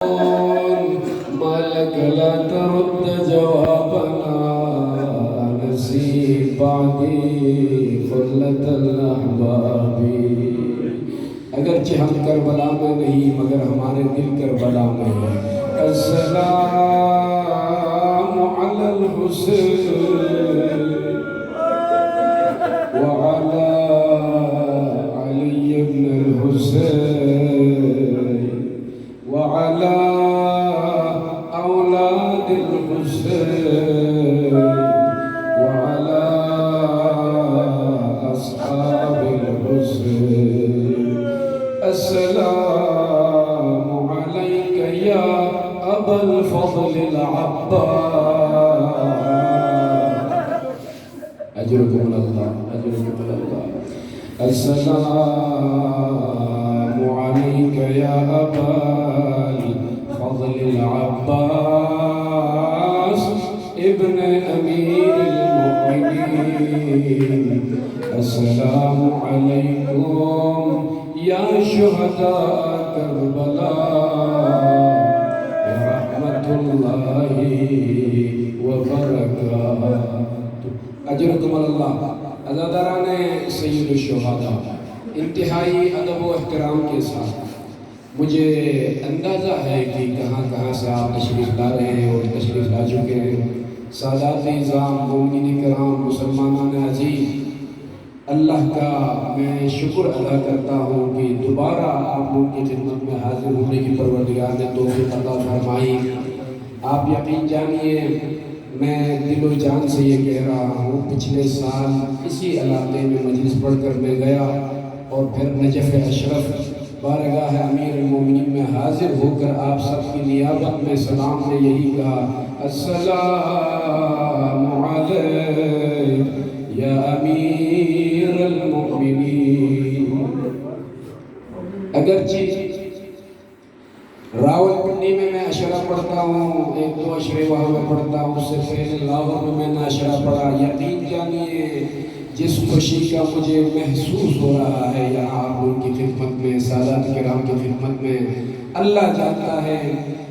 ما لك لا ترد جوابنا نسيب بعدي خلة الأحباب. اگرچہ ہم کربلا میں نہیں مگر ہمارے دل کربلا میں ہے. السلام علی الحسین وعلى علي بن الحسين وعلى أولاد الحسين وعلى أصحاب الحسين. السلام عليك يا أبا الفضل العباس. أجركم الله أجركم الله. السلام عليك يا أبا الفضل العباس ابن أمير المؤمنين. السلام عليكم يا شهداء كربلاء ورحمة الله وبركاته. اجرکم اللہ. عزاداران سید الشہداء، انتہائی ادب و احترام کے ساتھ مجھے اندازہ ہے کہ کہاں کہاں سے آپ تشریف لا رہے ہیں اور تشریف لا چکے ہیں. سادات نظام، مومنین کرام، مسلمانان عزیز، اللہ کا میں شکر ادا کرتا ہوں کہ دوبارہ آپ لوگوں کی خدمت میں حاضر ہونے کی پروردگار نے توفیق عطا فرمائی. آپ یقین جانیے میں دل و جان سے یہ کہہ رہا ہوں، پچھلے سال اسی علاقے میں مجلس پڑھ کر میں گیا اور پھر نجف اشرف بارگاہ امیر المومنین میں حاضر ہو کر آپ سب کی نیابت میں سلام نے یہی کہا، السلام علیک یا امیر المومنین. اگرچہ راولپنڈی میں اشرہ پڑھتا ہوں، ایک دو اشرے وہاں میں پڑھتا ہوں، اس سے پہلے لاہور میں نے اشرہ پڑھا. یقین جانیے جس خوشی کا مجھے محسوس ہو رہا ہے یہاں آپ لوگوں کی خدمت میں، سادات کرام کی خدمت میں، اللہ جانتا ہے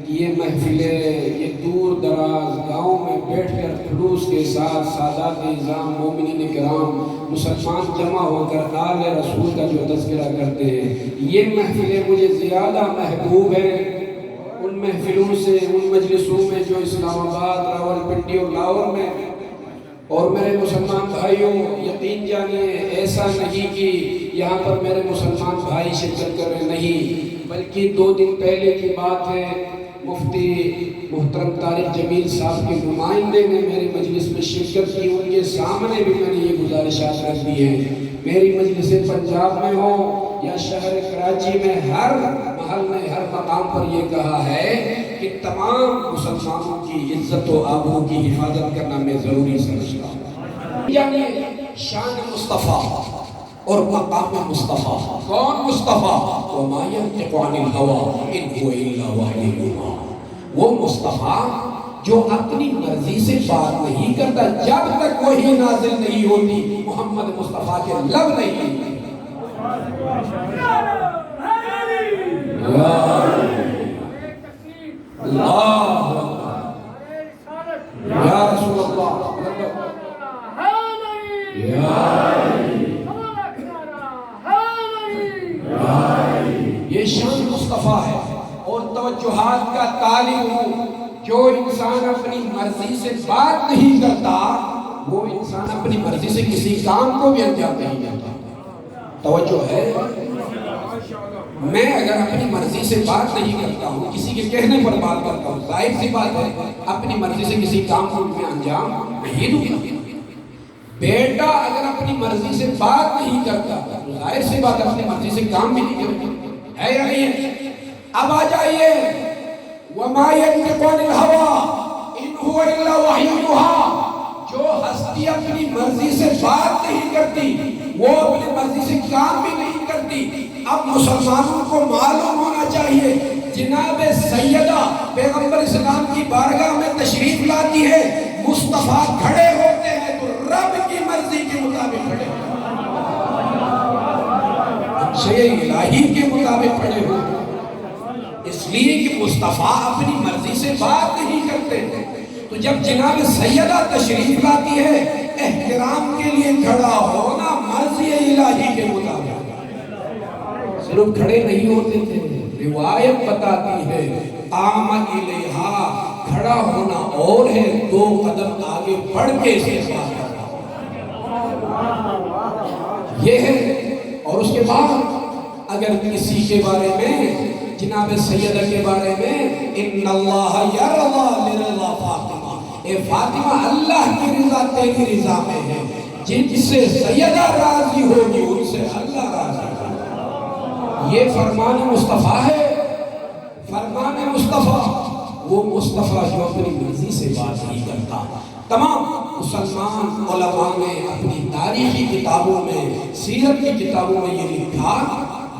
یہ محفلیں یہ دور دراز گاؤں میں بیٹھ کر خلوص کے ساتھ سادات نظام، مومنین کرام، مسلمان جمع ہو کر آل رسول کا جو تذکرہ کرتے ہیں، یہ محفلیں مجھے زیادہ محبوب ہیں ان محفلوں سے، ان مجلسوں میں جو اسلام آباد، راولپنڈی اور لاہور میں. اور میرے مسلمان بھائیوں یقین جانیے ایسا نہیں کہ یہاں پر میرے مسلمان بھائی شرکت کر رہے نہیں، بلکہ 2 دن پہلے کی بات ہے، مفتی محترم طارق جمیل صاحب کے نمائندے نے میری مجلس میں شرکت کی. ان کے سامنے بھی میں نے یہ گزارشات رکھ دی ہیں، میری مجلس پنجاب میں ہو یا شہر کراچی میں، ہر محل میں ہر مقام پر یہ کہا ہے کہ تمام مسلمانوں کی عزت و آبرو کی حفاظت کرنا میں ضروری سمجھتا ہوں. یعنی شان مصطفیٰ اور مقام مصطفیٰ. کون مصطفیٰ؟ وَمَا يَنْطِقُ عَنِ الْهَوَىٰ إِنْ هُوَ إِلَّا وَحْيٌ يُوحَىٰ. وہ مصطفیٰ جو اپنی مرضی سے بات نہیں کرتا، جب تک وحی نازل نہیں ہوتی محمد مصطفیٰ کے لب نہیں ہوتی. اللہ یا رسول اللہ یہ شان مصطفیٰ ہے. اور توجہات کا طالب ہوں، جو انسان اپنی مرضی سے بات نہیں کرتا وہ انسان اپنی مرضی سے کسی کام کو بھی انجام نہیں دیتا. توجہ ہے. میں اگر اپنی مرضی سے بات نہیں کرتا ہوں، کسی کے کہنے پر بات کرتا ہوں، ظاہر سی بات ہے اپنی مرضی سے کسی کام کو میں انجام نہیں دوں گا. بیٹا اگر اپنی مرضی سے بات نہیں کرتا تو ظاہر سی بات اپنی مرضی سے کام بھی نہیں کرتا ہے یا نہیں ہے. اب آ جائیے وَمَا يَنْطِقُ عَنِ الْهَوَىٰ إِنْ هُوَ إِلَّا وَحْيٌ يُوحَىٰ. جو ہستی اپنی مرضی سے بات نہیں کرتی وہ اپنی مرضی سے کام بھی نہیں کرتی. اب مسلمانوں کو معلوم ہونا چاہیے جناب سیدہ پیغمبر اسلام کی بارگاہ میں تشریف لاتی ہے، مصطفیٰ کھڑے ہوتے ہیں تو رب کی مرضی کے مطابق کھڑے ہوتے ہیں، شیء الہی کے مطابق کھڑے ہوتے ہیں. اس لیے کہ مصطفیٰ اپنی مرضی سے بات نہیں کرتے ہیں۔ تو جب جناب سیدہ تشریف لاتی ہے، احترام کے لیے کھڑا ہونا مرضی الہی کے مطابق، صرف کھڑے نہیں ہوتے تھے۔ روایت بتاتی ہے قام الیہا، کھڑا ہونا اور ہے، 2 قدم آگے بڑھ کے اسے بات کرنا یہ ہے۔ اور اس کے بعد اگر کسی کے بارے میں، جناب سیدہ کے بارے میں، ان اللہ یرضا لرضا فاطمہ، اے فاطمہ اللہ کی رضا تیری رضا میں ہے، جن سے سیدہ راضی ہوگی ان سے اللہ راضی ہوگا۔ یہ فرمان مصطفیٰ ہے، فرمان مصطفیٰ، وہ مصطفیٰ جو اپنی مرضی سے بات نہیں کرتا۔ تمام مسلمان علماء نے اپنی تاریخی کتابوں میں، سیرت کی کتابوں میں یہ لکھا،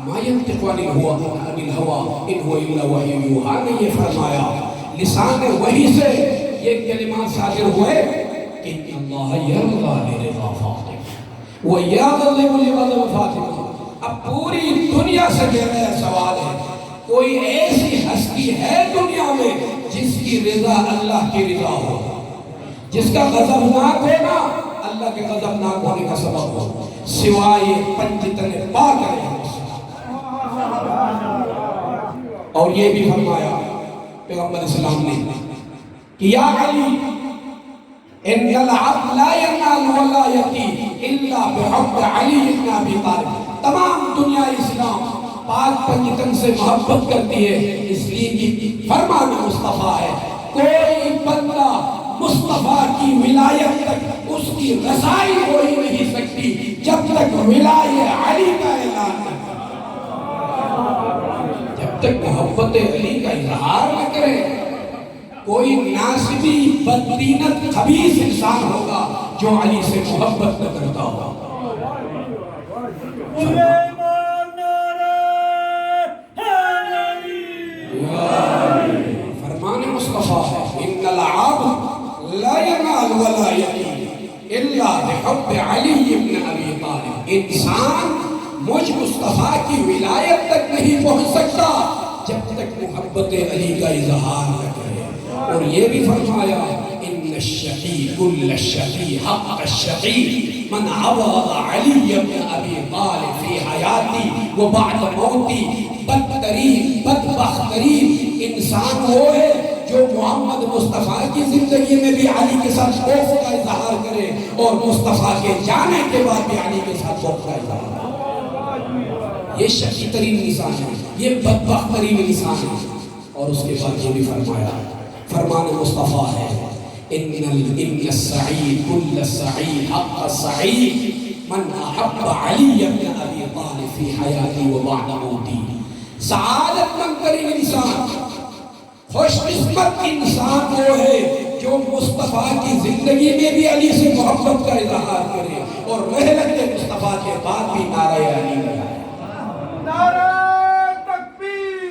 ما ينطق عن الهوى ان هو الا وحی یوحی نے یہ فرمایا، لسان وحی سے یہ کلمات صادر ہوئے کہ اللہ یرضا لرضا فاطمہ ویغضب لغضب فاطمہ۔ اب پوری دنیا سے میرا سوال ہے، کوئی ایسی ہستی ہے دنیا میں جس کی رضا اللہ کی رضا ہو، جس کا غضبناک ہونا اللہ کے غضبناک ہونے کا سبب ہو، سوائے پنجتن پاک علیہ السلام۔ اور یہ بھی فرمایا پیغمبر اسلام نے کہ یا علی ان العبد لا ينال ولایتی الا بحب علی بن ابی طالب۔ تمام دنیا اسلام پاک پنجتن سے محبت کرتی ہے، اس لیے کہ فرمان مصطفیٰ ہے، کوئی بندہ مصطفیٰ کی ولایت تک اس کی رسائی ہو ہی نہیں سکتی جب تک ولایت علی کا اعلان نہ کرے، جب تک محبت علی کا اظہار نہ کرے۔ کوئی ناسبی بددینت خبیث انسان ہوگا جو علی سے محبت نہ کرتا ہوگا۔ فرمان مصطفیٰ ہے ان العبد لا ينال ولایتی الا بحب علی بن ابی طالب۔ انسان مجھ مصطفیٰ کی ولایت تک نہیں پہنچ سکتا جب تک محبت علی کا اظہار نہ کرے۔ اور یہ بھی فرمایا ان الشقی کل الشقی حق الشقی من عبد علی بن ابی طالب فی حیاتی و بعد موتی۔ بدترین بدبخت ترین انسان وہ ہے جو محمد مصطفیٰ کی زندگی میں بھی علی کے ساتھ خوف کا اظہار کرے اور مصطفیٰ کے جانے کے بعد بھی علی کے ساتھ خوف کا اظہار کرے۔ یہ شقی ترین انسان ہے، یہ بدبخت ترین انسان ہے۔ اور اس کے بعد یہ بھی فرمایا، فرمان مصطفیٰ ہے ان السعید کل السعید حق السعید من احب علی بن ابی طالب فی حیاتی و بعد موتی۔ سعادت مند ترین انسان، خوش قسمت انسان وہ ہے جو مصطفیٰ کی زندگی میں بھی علی سے محبت کا اظہار کرے اور رحلت مصطفیٰ کے بعد بھی نعرہ علی لگائے۔ نعرہ تکبیر،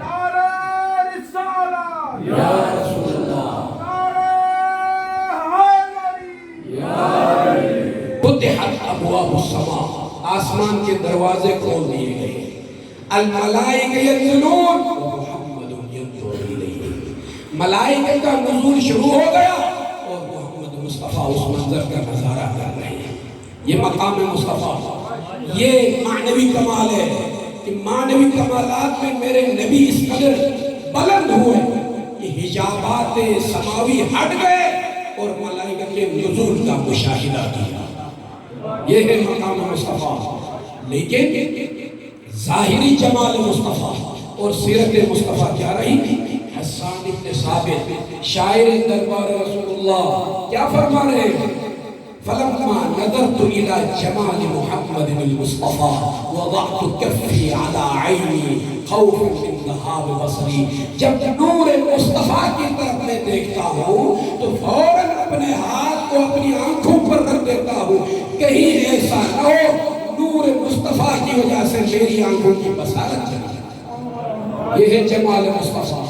نعرہ رسالہ، یا رسول اللہ، نعرہ حیدری۔ فتحت ابواب السماء، آسمان کے دروازے کھول دیے گئے، الملائکہ ینزلون ومحمد ینظر الیہ، ملائکہ کا نزول شروع ہو گیا اور محمد مصطفیٰ اس منظر کا نظارہ کر رہے ہیں۔ یہ مقام مصطفیٰ، یہ معنوی کمال ہے کہ معنوی کمالات میں میرے نبی اس قدر بلند ہوئے کہ حجابات سماوی ہٹ گئے اور ملائکہ کے نزول کا مشاہدہ کیا۔ یہ ہے مقام مصطفیٰ۔ لیکن ظاہری جمال مصطفیٰ اور سیرت مصطفیٰ کیا رہی؟ حسان بن ثابت شاعر دربار رسول اللہ کیا فرما رہے ہیں؟ فلما نظرت الى جمال محمد المصطفى وضعت كفي على عيني خوفا من ذهاب بصري۔ جب نور مصطفیٰ کی طرف میں دیکھتا ہوں تو فوراً اپنے ہاتھ کو اپنی آنکھوں پر رکھ دیتا ہوں، کہیں ایسا نہ ہو نور مصطفیٰ کی وجہ سے میری آنکھوں کی بصارت چلی جائے۔ یہ ہے جمال مصطفیٰ،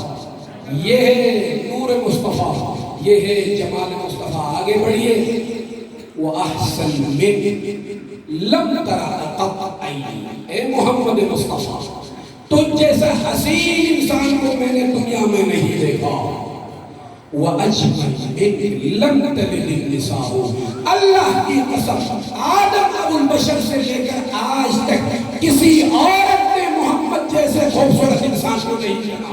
یہ ہے نور مصطفیٰ، یہ ہے جمال مصطفیٰ۔ آگے بڑھئے، وَأَحْسَنْ مِنْ لَمْ تَرَ قَطْ عَيْنِي۔ اے محمد مصطفیٰ، تجھ جیسا حسین انسان کو میں نے دنیا میں نہیں دیکھا وَأَجْمَلْ مِنْ لَمْ تَلِدِ النِّسَاءُ اللہ کی قسم آدم ابو البشر سے لے کر آج تک کسی عورت نے محمد جیسے خوبصورت انسان کو نہیں جانا.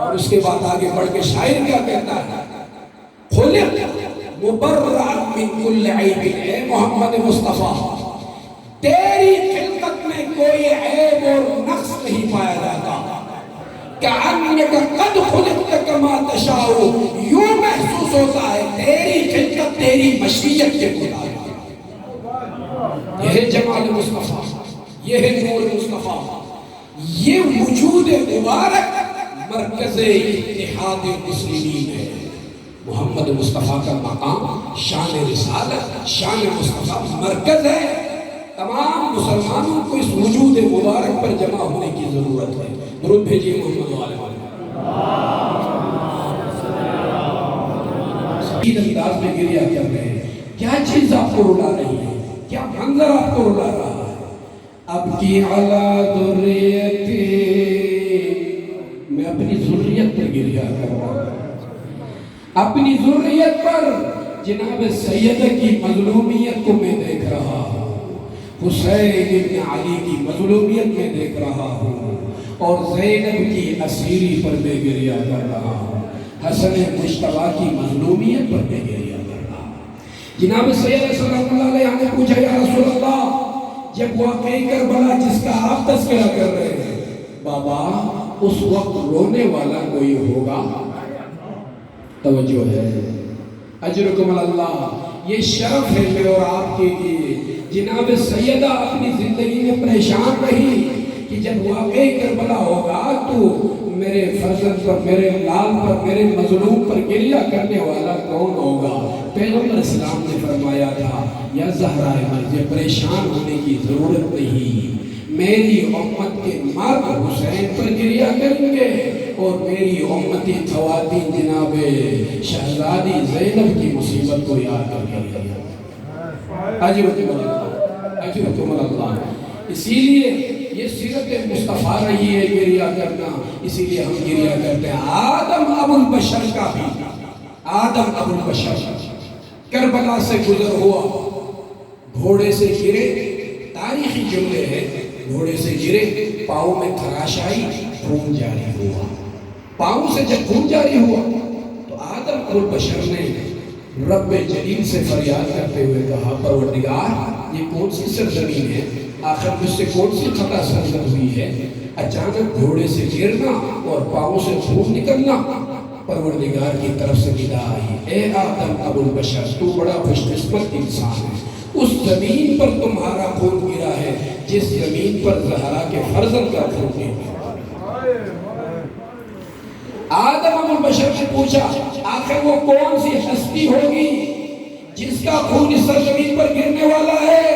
اور اس کے بعد آگے بڑھ کے شاعر کیا کہتا ہے خلق مبرأ من کل عیب. اے محمد مصطفیٰ تیری خلقت میں کوئی عیب اور نقص نہیں پایا جاتا. کأنک قد خلقت کما تشاء یوں محسوس ہوتا ہے تیری خلقت تیری مشیت کے مطابق. یہ ہے جمال مصطفیٰ, یہ ہے نور مصطفیٰ, یہ وجود مبارک مرکز اتحاد المسلمین ہے. محمد مصطفیٰ کا مقام شان رسالت شان مصطفیٰ مرکز ہے. تمام مسلمانوں کو اس وجود مبارک پر جمع ہونے کی ضرورت ہے. درود بھیجیے محمد والے سید انداز میں گریہ کر رہے ہیں. کیا چیز آپ کو رلا رہی ہے, کیا منظر آپ کو رلا رہا ہے؟ اب کی علی ذریتی, میں اپنی ذریت پر گریہ کر رہا ہوں, اپنی ذریت پر جناب سیدہ کی مظلومیت کو میں دیکھ رہا ہوں, حسین ابن علی کی مظلومیت میں دیکھ رہا ہوں, اور زینب کی اسیری پر میں گریہ کر رہا ہوں, حسن مجتبیٰ کی مظلومیت پر میں گریہ کر رہا ہوں. جناب سید صلی اللہ علیہ وسلم نے پوچھا یا رسول اللہ جب واقعی کربلا جس کا آپ تذکرہ کر رہے ہیں بابا اس وقت رونے والا کوئی ہوگا؟ توجہ ہے, اجرکم اللہ, یہ شرف ہے میرے اور آپ کے لیے. جناب سیدہ اپنی زندگی میں پریشان رہی کہ جب واقعی کربلا ہوگا تو میرے فرزند پر, میرے لال پر, میرے مظلوم پر گریہ کرنے والا کون ہوگا؟ پیغمبر اسلام نے فرمایا تھا یا زہرا مرضی پریشان ہونے کی ضرورت نہیں, میری امت کے مرد حسین پر گریہ کریں گے اور میری امتی خواتین جناب شہزادی زینب کی مصیبت کو یاد کر کے اجرکم اللہ. اسی لیے یہ سیرت مصطفیٰ رہی ہے گریہ کرنا, اسی لیے ہم گریہ کرتے ہیں. آدم ابو البشر کا بھی, آدم ابو البشر کربلا سے گزر ہوا, گھوڑے سے گرے, تاریخی جملے ہیں, گھوڑے سے گرے, پاؤں میں خراش آئی, خون جاری ہوا. پاؤں سے جب خون جاری ہوا تو آدم ابو البشر نے رب جلیل سے فریاد کرتے ہوئے کہا پروردگار یہ کون سی سرزمین ہے, آخر مجھ سے کون سی خطا سرزد ہوئی ہے, اچانک گھوڑے سے گرنا اور پاؤں سے خون نکلنا. پروردگار کی طرف سے ندا آئی, اے آدم ابو البشر تو بڑا خوش قسمت انسان ہے, اس زمین پر تمہارا خون گرا ہے جس زمین پر زہرا کے فرزند کا خون گرا. آدم ابو البشر نے پوچھا آخر وہ کون سی ہستی ہوگی جس کا خون اس زمین پر گرنے والا ہے؟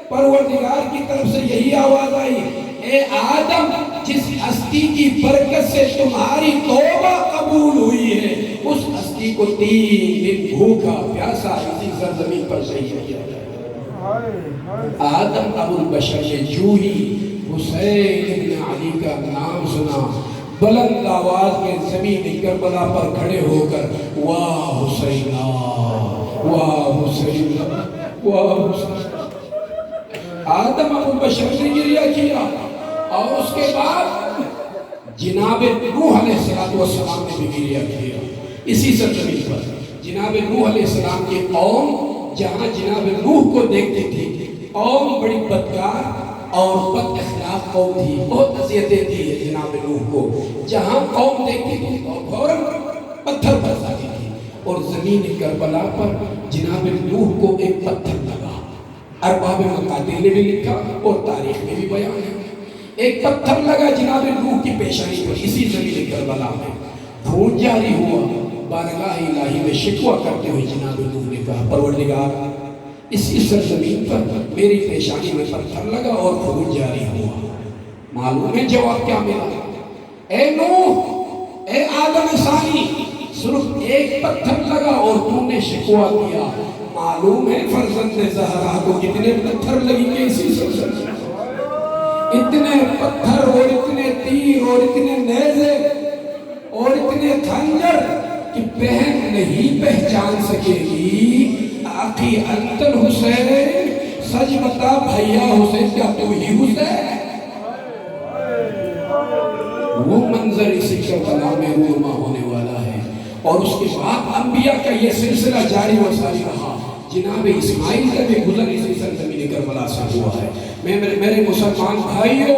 پروردگار کی طرف سے یہی آواز آئی, اے آدم جس ہستی کی برکت سے تمہاری توبہ قبول ہوئی ہے اس ہستی کو 3 دن بھوکا پیاسا اسی سرزمین پر شہید کیا جائے. آدم ابو البشر نے جو ہی حسین ابن علی کا نام سنا بلند آواز میں زمین کربلا پر کھڑے ہو کر واہ حسینہ واہ حسینہ واہ حسینہ. آدم ابو البشر نے گریہ کیا اور اس کے بعد جناب نوح علیہ السلام نے بھی گریہ کیا اسی سرزمین پر. جناب نوح علیہ السلام کی قوم جہاں جناب نوح کو دیکھتی تھی, قوم بڑی بدکار اور بد اخلاق قوم تھی, بہت اذیتیں دی جناب نوح کو. جہاں قوم دیکھتی تھی فوراً پتھر برساتی تھی, اور زمین کربلا پر جناب نوح کو ایک پتھر لگا. ارباب مقادیر نے بھی لکھا اور تاریخ میں بھی بیان ہے, ایک پتھر لگا جناب نوح کی پیشانی پر اسی زمین کربلا میں. خون جاری ہوا, بارگاہ الہی میں شکوہ کرتے ہوئے جناب نوح نے کہا پروردگار اسی سرزمین پر میری پیشانی میں پتھر لگا اور خون جاری ہوا. معلوم ہے جواب کیا ملا؟ اے نوح, اے آدم ثانی, صرف ایک پتھر لگا اور تو نے شکوہ کیا. معلوم ہے فرزند زہرا کو کتنے پتھر لگیں گے اسی سرزمین. اتنے پتھر اور اتنے تیر اور اتنے نیزے اور اتنے خنجر کہ بہن نہیں پہچان سکے گی آخی انتن حسین، سچ بتا بھائیا حسین کیا تو ہی حسین؟ وہ منظر اسی کربلا میں رونما ہونے والا ہے، اور اس کے بعد انبیاء کا یہ سلسلہ جاری و ساری رہا۔ جناب اسماعیل کا بھی گزر اسی سرزمین کربلا سے ہوا ہے۔ میرے مسلمان بھائیوں،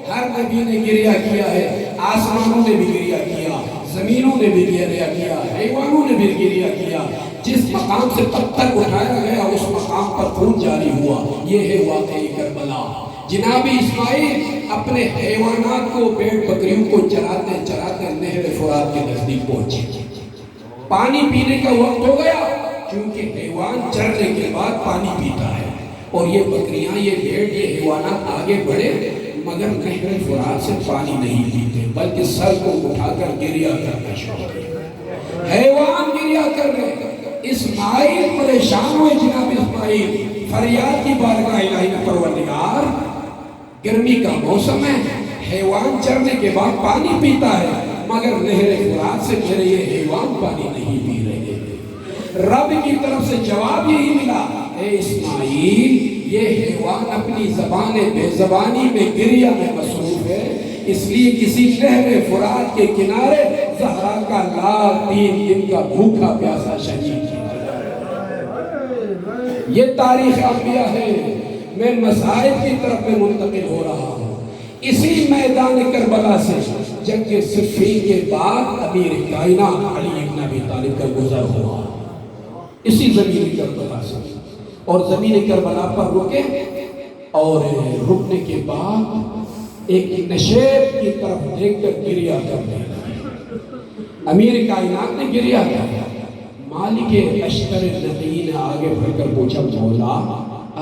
ہر نبی نے گریہ کیا ہے، آسمانوں نے بھی گریہ کیا، زمینوں نے بھی گریہ کیا، حیوانوں نے بھی گریہ کیا۔ جس مقام سے پتھر اٹھایا گیا اس مقام پر خون جاری ہوا، یہ ہے واقعی کربلا۔ جناب اسماعیل اپنے حیوانات کو، بھیڑ بکریوں کو چراتے چراتے نہر فرات کے نزدیک پہنچے۔ پانی پینے کا وقت ہو گیا، کیونکہ حیوان چرنے کے بعد پانی پیتا ہے، اور یہ بکریاں، یہ بھیڑ، یہ حیوانات آگے بڑھے مگر نہر فرات سے پانی نہیں پیتے، بلکہ سر کو اٹھا کر گریہ کرنا شروع کیا۔ حیوان گریہ کر رہے، اسماعیل پریشان ہوئے۔ جناب اسماعیل فریاد کی بارگاہ الہی میں، پروردگار گرمی کا موسم ہے، حیوان چرنے کے بعد پانی پیتا ہے، مگر نہر فرات سے میرے یہ حیوان پانی نہیں پی رہے۔ رب کی طرف سے جواب یہی ملا، اے اسماعیل یہ حیوان اپنی زبان بے زبانی میں گریہ میں مصروف ہے، اس لیے کسی نہر فرات کے کنارے زہرا کا لال 3 دن کا بھوکا پیاسا شہید کیا۔ یہ تاریخ انبیاء ہے۔ میں مسائل کی طرف میں منتقل ہو رہا ہوں۔ اسی میدان کربلا سے جنگ صفین کے بعد امیر کائنات علی ابن ابی طالب کا گزر ہوا، اسی زمین کربلا سے، اور زمین کربلا پر رکے، اور رکنے کے بعد ایک نشیب کی طرف دیکھ کر گریہ کرنے لگے۔ امیر کائنات نے گریہ کیا۔ مالک اشتر النبی نے آگے بڑھ کر پوچھا، مولا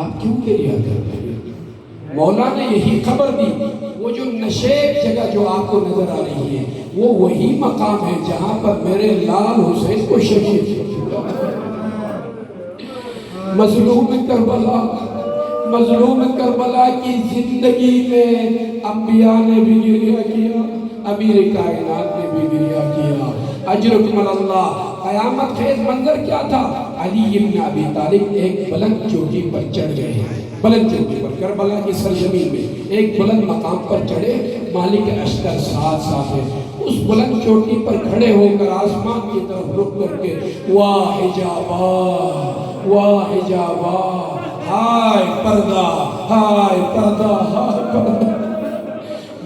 آپ کیوں گریہ کر رہے ہیں؟ مولا نے یہی خبر دی، وہ جو نشیب جگہ جو آپ کو نظر آ رہی ہے وہ وہی مقام ہے جہاں پر میرے لال حسین کو شہید کیا۔ مظلوم کربلا، مظلوم کربلا کی زندگی میں انبیاء نے بھی گریہ کیا، امیر کائنات نے بھی گریہ کیا۔ اجرکم اللہ۔ قیامت خیز منظر کیا تھا؟ علی ابن ابی طالب ایک بلند چوٹی پر چڑھ گئے ہیں، بلند چوٹی پر، کربلا کی سرزمین میں ایک بلند مقام پر چڑھے، مالک اشتر ساتھ ہے۔ اس بلند چوٹی پر کھڑے ہو کر آسمان کی طرف رخ کر کے واہ حجابا، واہ حجابا، ہائے پردہ، ہائے پردہ، ہائے پردہ۔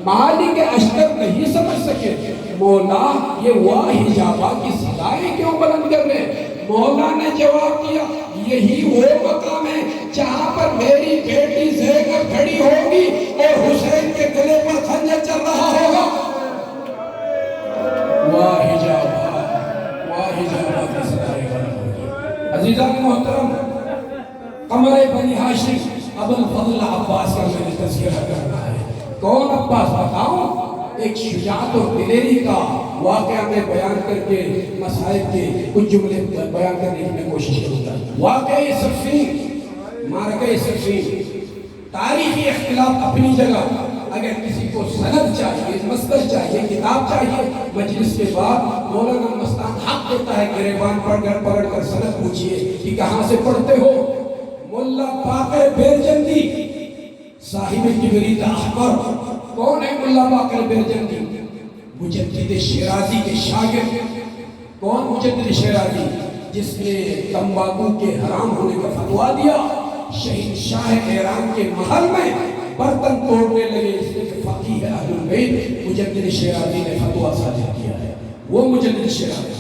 مالک اشتر نہیں سمجھ سکے، مولا یہ واہ حجابا کی صدائیں کیوں بلند کر رہے؟ مولا نے جواب دیا، یہی وہ مقام ہے جہاں پر میری بیٹی زینب کھڑی ہوگی اور حسین کے گلے پر خنجر چل رہا ہوگا۔ واہ حجابا، واہ حجابا کی صدائیں بلند ہوگی۔ عزیزان محترم، قمر بنی ہاشم ابو الفضل عباس کا میں نے تذکرہ کرنا ہے۔ کون عباس بتاؤں؟ ایک شجاعت اور دلیری کا واقعہ میں بیان کر کے مسائل کے کچھ جملے بیان کرنے کی میں کوشش کروں گا۔ واقعی صفین، معرکہ صفین، تاریخی اختلاف اپنی جگہ، اگر کسی کو سند چاہیے، مصدر چاہیے، کتاب چاہیے، مجلس کے بعد مولانا مستان حق دیتا ہے گریبان پڑھ کر سند پوچھئے کہ کہاں سے پڑھتے ہو؟ مولا باقر بیرجندی صاحب کبریت احمر۔ کون ہے مولا باقر بیرجندی؟ مجدد شیرازی کے شاگرد۔ کون مجدد شیرازی؟ جس نے تمباکو کے حرام ہونے کا فتویٰ دیا، شہنشاہ ایران کے محل میں برتن توڑنے لگے، اس نے کہ فقیہ اہل البیت مجدد شیرازی نے فتویٰ صادر کیا ہے۔ وہ مجدد شیرازی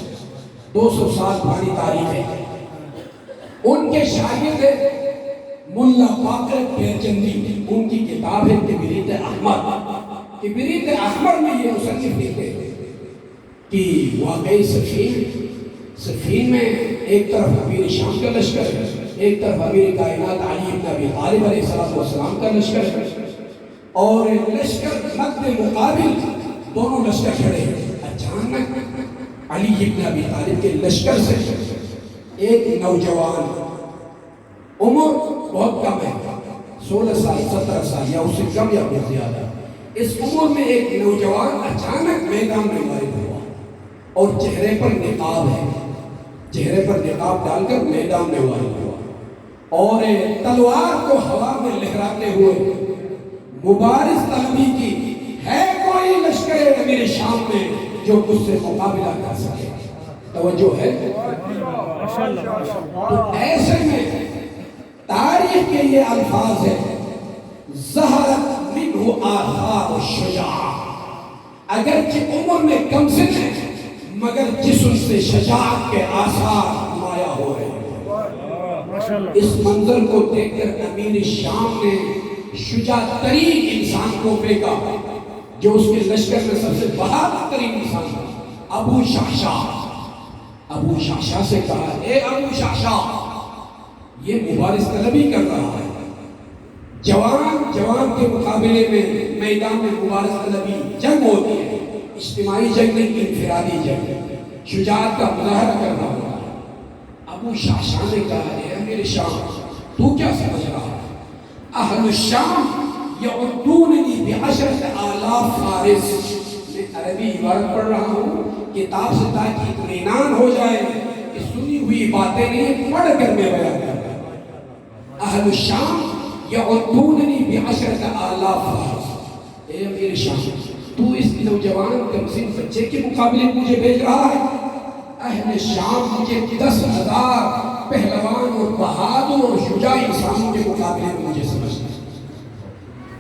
200 سال پرانی تاریخ ہے۔ ان کے شاگرد ہے مولا باقر بیرجندی، ان کی کتاب ہے کبریت احمر۔ کبریت احمر میں یہ مصنف لکھتے ہیں کہ واقعی صفین میں ایک طرف امیر شام کا لشکر ہے، ایک طرف امیر کائنات علی ابن ابی طالب علیہ السلام کا لشکر ہے، اور لشکر مد مقابل دونوں لشکر کھڑے ہیں۔ اچانک علی ابن ابی طالب کے لشکر سے ایک نوجوان، عمر بہت کم ہے، 16 سال 17 سال یا اس سے کم یا پھر زیادہ، اس عمر میں ایک نوجوان اچانک میدان میں غائب ہوا اور چہرے پر نقاب ہے، چہرے پر نقاب ڈال کر میدان میں غائب ہوا اور تلوار کو ہوا میں لہراتے ہوئے مبارز طلبی کی، ہے کوئی لشکر امیر شام میں جو مجھ سے مقابلہ کر سکے؟ توجہ ہے؟ تو ایسے میں تاریخ کے یہ الفاظ ہے، ظہرت منہ آثار الشجاع، اگرچہ عمر میں کم سن ہے مگر جسم سے شجاعت کے آثار نمایاں ہو رہے ہیں۔ اس منظر کو دیکھ کر امیر شام نے شجاع ترین انسان کو پھینکا جو اس کے لشکر میں سب سے بہادر ترین انسان تھا، ابو شعشاع۔ ابو شعشاع سے کہا، اے ابو شعشاع، یہ مبارز طلبی کر رہا ہے، جوان کے مقابلے میں میدان میں مبارز طلبی جنگ ہوتی ہے، اجتماعی جنگ نہیں، انفرادی جنگ، شجاعت کا مظاہرہ کر رہا ہے۔ ابو شعشاع نے کہا، اے امیر شام، تو کیا سمجھ رہا ہے؟ اہل الشام یعدوننی بعشرۃ آلاف فارس، میں عربی عبارت پڑھ رہا ہوں کتاب سے تاکہ اطمینان ہو جائے کہ سنی ہوئی باتیں نہیں، پڑھ کر میں بیان کرتا ہوں۔ اہل الشام یعدوننی بعشرۃ آلاف فارس، اے امیر شام، تو اس نوجوان کمسن بچے کے مقابلے مجھے بھیج رہا ہے؟ اہل شام مجھے 10,000 پہلوان اور بہادر اور شجاع انسانوں کے مقابلے میں مجھے سمجھتا ہے،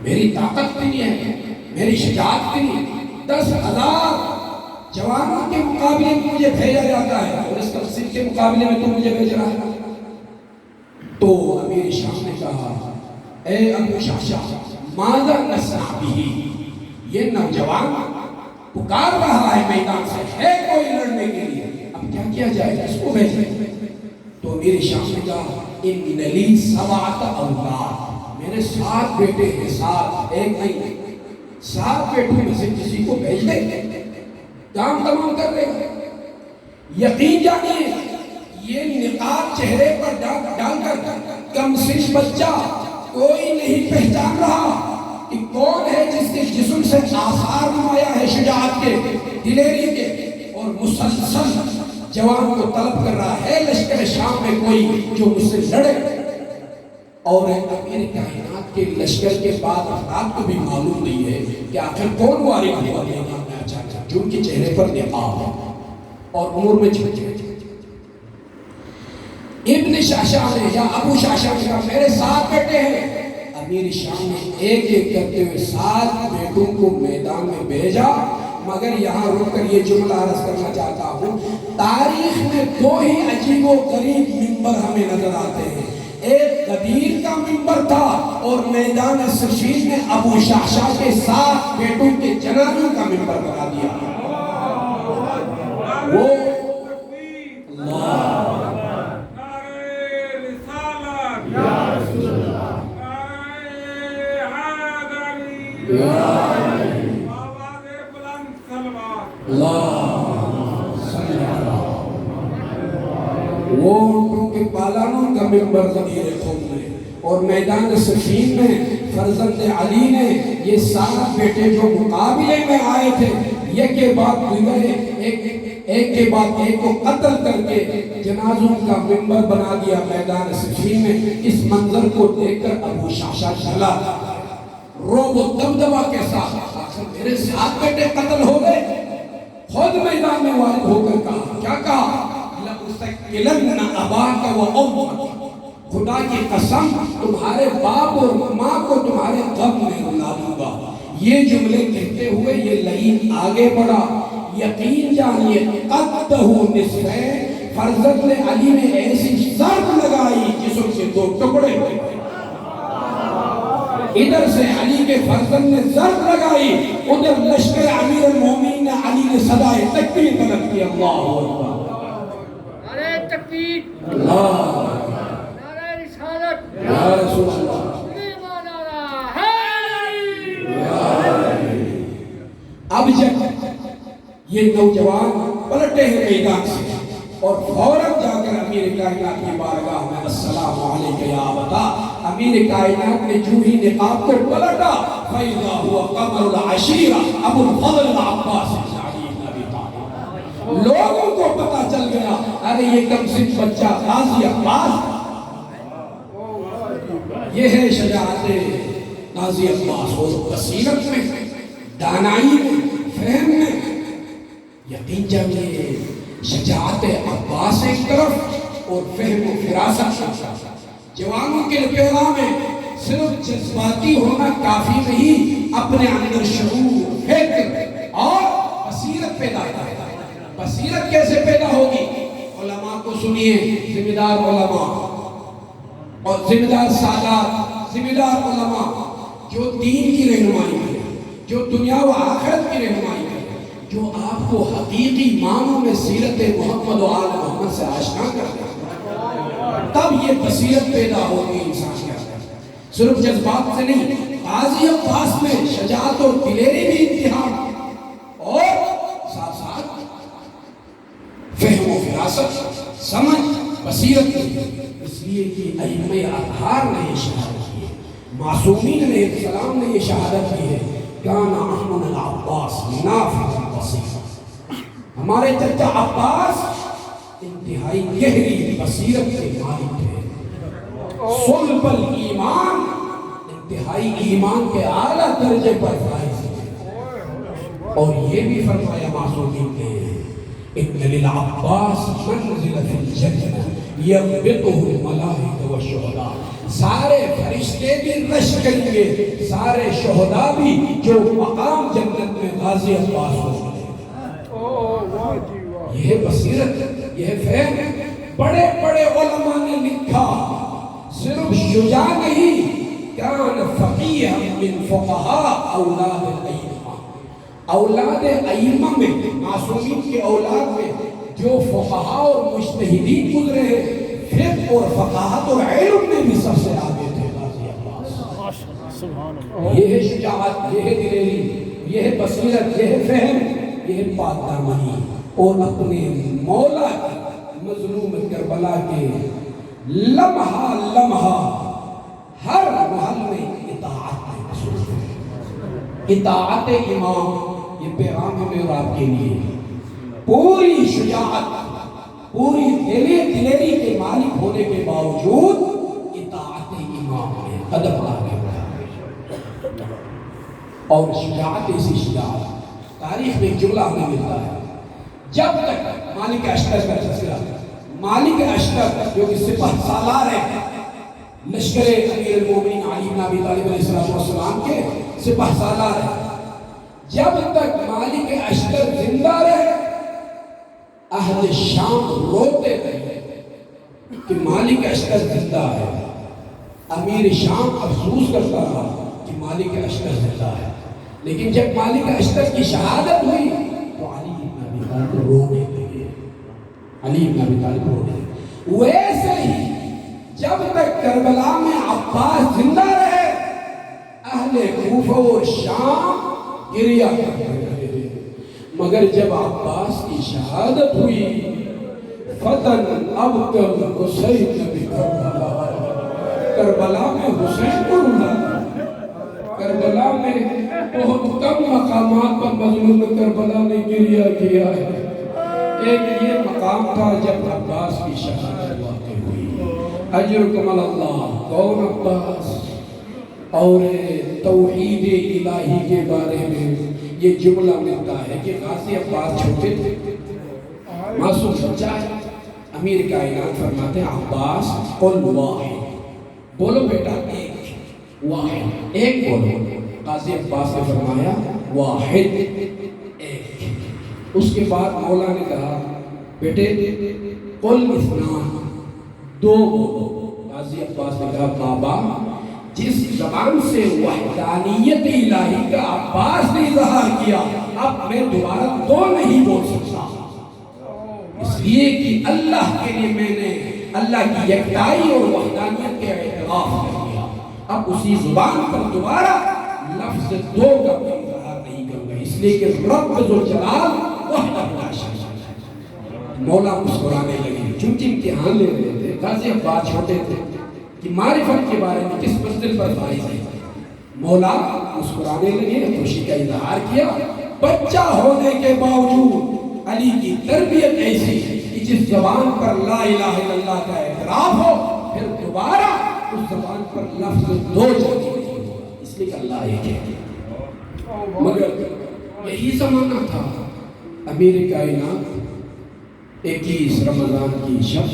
میری طاقت بھی نہیں ہے، میری شجاعت بھی نہیں ہے، 10,000 جوانوں کے مقابلے میں مجھے بھیجا جاتا ہے اور اس تقسیم کے مقابلے میں تو مجھے بھیج رہا ہے۔ تو امیر شام نے کہا، اے ابو شعشاع، ماذا نصنع بہ، یہ نوجوان پکار رہا ہے میدان سے، ہے کوئی لڑنے کے لیے، اب کیا کیا جائے، اس کو بھیجیں؟ تو امیر شام نے کہا، ان لی 7 اولاد، میرے 7 بیٹے ہیں، 7 ایک نہیں، 7 بیٹوں میں سے کسی کو بھیج دیں، کام تمام کر لے گا۔ یقین جانیے یہ نقاب چہرے پر ڈال کر کم سن بچہ کوئی نہیں پہچان رہا کہ کون ہے جس کے جسم سے آثار نمایاں ہے شجاعت کے، دلیری کے، اور مسلسل جوان کو طلب کر رہا ہے لشکر شام میں کوئی جو مجھ سے لڑے۔ اور امیر کائنات کے لشکر کے بعد افراد کو بھی معلوم نہیں ہے کہ آخر کون وارد ہوا میدان میں اچانک، جو ان کے چہرے پر نقاب ہے اور عمر میں چھوٹے۔ ابن شعشاع نے یا ابو شعشاع نے کہا، میرے 7 بیٹے ہیں۔ امیر شام نے ایک ایک کرتے ہوئے 7 بیٹوں کو میدان میں بھیجا، مگر یہاں رک کر یہ جملہ عرض کرنا چاہتا ہوں، تاریخ میں 2 ہی عجیب و غریب منبر ہمیں نظر آتے ہیں، ایک غدیر کا منبر تھا اور میدان صفین میں ابو شعشاع کے 7 بیٹوں کے جنازوں کا منبر بنا دیا۔ وہ وہ اونٹوں کے پالانوں کا منبر غدیر خون میں، اور میدان صفین میں فرزند علی نے یہ 7 بیٹے جو مقابلے میں آئے تھے ایک کے بعد ایک کو قتل کر کے جنازوں کا منبر بنا دیا میدان صفین میں۔ اس منظر کو دیکھ کر ابو شعشاع جلا، روب و دمدمہ کے ساتھ، آخر میرے 7 بیٹے قتل ہو گئے۔ خود میدان میں وارد ہو کر کہا، کیا کہا؟ لَأُسَكِّلَنَّ أَبَاكَ وَأُمَّكَ، خدا کی قسم تمہارے باپ اور ماں کو تمہارے غم میں رلا دوں گا۔ یہ جملے کہتے ہوئے یہ لعین آگے بڑھا، یقین جانیے قَدَّهُ نِصْفَيْنِ، فرزند علی نے ایسی ضرب لگائی جسم کے 2 ٹکڑے ہوئے۔ ادھر سے علی کے فرزند نے ضرب لگائی، ادھر لشکر امیر المومنین علی نے صدائے تکبیر طلب کی، اللہ اکبر، نعرہ تکبیر، اللہ، نعرہ رسالت، یا رسول اللہ، ایمان نعرہ حیدری۔ اب جب یہ نوجوان پلٹے ہیں میدان سے اور فوراً جا کر امیر کائنات کی بارگاہ میں السلام علیکم یا ابتا، امیر کائنات نے جو ہی نقاب کو پلٹا فَإِذَا هُوَ قَمَرُ الْعَشِيرَ ابو الفضل العباس بن علی بن ابی طالب۔ لوگوں کو پتا چل گیا ارے یہ کم سن بچہ غازی عباس، یہ ہے شجاعت غازی عباس۔ اور بصیرت میں، دانائی میں، فہم میں، یقین جانیے شجاعت عباس ایک طرف اور فہم و فراست ایک طرف۔ جوانوں کے پیغام ہے صرف جذباتی ہونا کافی نہیں، اپنے اندر شعور، فکر اور بصیرت پیدا کرنا۔ بصیرت کیسے پیدا ہوگی؟ علماء کو سنیے، ذمہ دار علماء اور ذمہ دار سادات، ذمہ دار علماء جو دین کی رہنمائی کریں، جو دنیا و آخرت کی رہنمائی کریں، جو آپ کو حقیقی معنوں میں سیرت محمد و آل محمد سے آشنا کرتے ہیں، تب یہ بصیرت پیدا ہوگی انسان کے اندر، صرف جذبات سے نہیں۔ غازی عباس میں شجاعت اور دلیری بھی انتہا اور ساتھ ساتھ فہم و فراست، سمجھ، بصیرت کی۔ اس لیے کہ ائمہ اطہار نے یہ شہادت کی ہے، معصومین علیہ السلام نے یہ شہادت کی ہے، کان احمد العباس نافذ البصیرہ، ہمارے چچا عباس انتہائی گہری بصیرت کے مالک تھے، صلب الایمان، انتہائی ایمان کے اعلیٰ درجے پر فائز تھے۔ اور یہ بھی فرمایا معصومین نے، ان للعباس منزل فی الجنہ یغبطہ الملائکہ والشہداء، سارے فرشتے بھی رش کریں گے، سارے شہداء بھی، جو مقام جنت میں غازی عباس ہو گئے۔ یہ بصیرت، یہ فہم۔ بڑے بڑے علماء نے لکھا، صرف شجاع نہیں، کان فقیہ من فقہاء اولاد الائمہ، اولاد ائمہ میں، معصومین کے اولاد میں جو فقہاء اور مجتہدین گزرے ہیں، فقہ اور فقاہت اور علم میں بھی سب سے آگے تھے غازی عباس۔ یہ ہے شجاعت، یہ ہے دلیری، یہ ہے بصیرت، یہ ہے فہم، یہ ہے پاک دامنی، اور اپنے مولا مظلوم کربلا کے لمحہ لمحہ ہر محل میں اطاعت میں مصروف ہے۔ اطاعت امام، یہ پیغام ہمیں اور آپ کے لیے، پوری شجاعت، پوری دلیری کے مالک ہونے کے باوجود اطاعت امام میں قدم آگے بڑھا۔ اور شجاعت ایسی شجاعت، تاریخ میں ایک جملہ ہمیں ملتا ہے، جب تک مالک اشتر کا تذکرہ، مالک اشتر جو کہ سپہ سالار ہے، لشکر امیر المومنین علی بن ابی طالب علیہ السلام کے سپہ سالار ہے، جب تک مالک اشتر زندہ رہے، اہل شام روتے رہے کہ مالک اشتر زندہ ہے، امیر شام افسوس کرتا رہا کہ مالک اشتر زندہ ہے۔ لیکن جب مالک اشتر کی شہادت ہوئی تو علی بن ابی طالب رونے لگے، علی بن ابی طالب رونے لگے۔ ویسے ہی جب تک کربلا میں عباس زندہ رہے، اہل کوفہ و شام گریہ کرتے رہے، مگر جب عباس کی شہادت ہوئی، فتن ابکر حسین نبی کربلا میں حسین کو رونا۔ کربلا میں بہت کم مقامات پر مظلوم کربلا نے گریہ کیا ہے، ایک یہ مقام تھا جب عباس کی شہادت واقع ہوئی۔ اجرکم اللہ، کون عباس؟ اور توحید الہی کے بارے میں یہ جملہ ملتا ہے کہ غازی عباس چھوٹے تھے، معصوم بچہ ہے، امیر کائنات فرماتے ہیں عباس قل واحد، بولو بیٹا ایک، واحد، ایک بولو۔ غازی عباس نے فرمایا واحد، ایک۔ اس کے بعد مولا نے کہا بیٹے قل اثنان، دو بولو۔ غازی عباس نے کہا بابا جس زبان سے وحدانیت الہی کا عباس نے اظہار کیا، اب میں دوبارہ دو نہیں بول سکتا، اس لیے کہ اللہ کے لیے میں نے اللہ کی یکتائی اور وحدانیت کے اعتراف کر دیا، اب اسی زبان پر دوبارہ لفظ دو کا اظہار نہیں کروں گا، اس لیے کہ رب ذوالجلال وحدہ لا شریک لہ۔ مولا مسکرانے لگے، چونکہ امتحان لے رہے تھے، غازی عباس چھوٹے تھے، کہ معرفت کے بارے میں کس منزل پر فائز ہے۔ مولا مسکرانے لگے، خوشی کا اظہار کیا۔ بچہ ہونے کے باوجود علی کی تربیت ایسی کہ جس زبان پر لا الہ الا اللہ کا اعتراف ہو پھر دوبارہ اس زبان پر لفظ دو جاتی ہو، اس لیے کہ اللہ ایک ہے۔ مگر یہی زمانہ تھا، امیر کائنات 21 رمضان کی شب،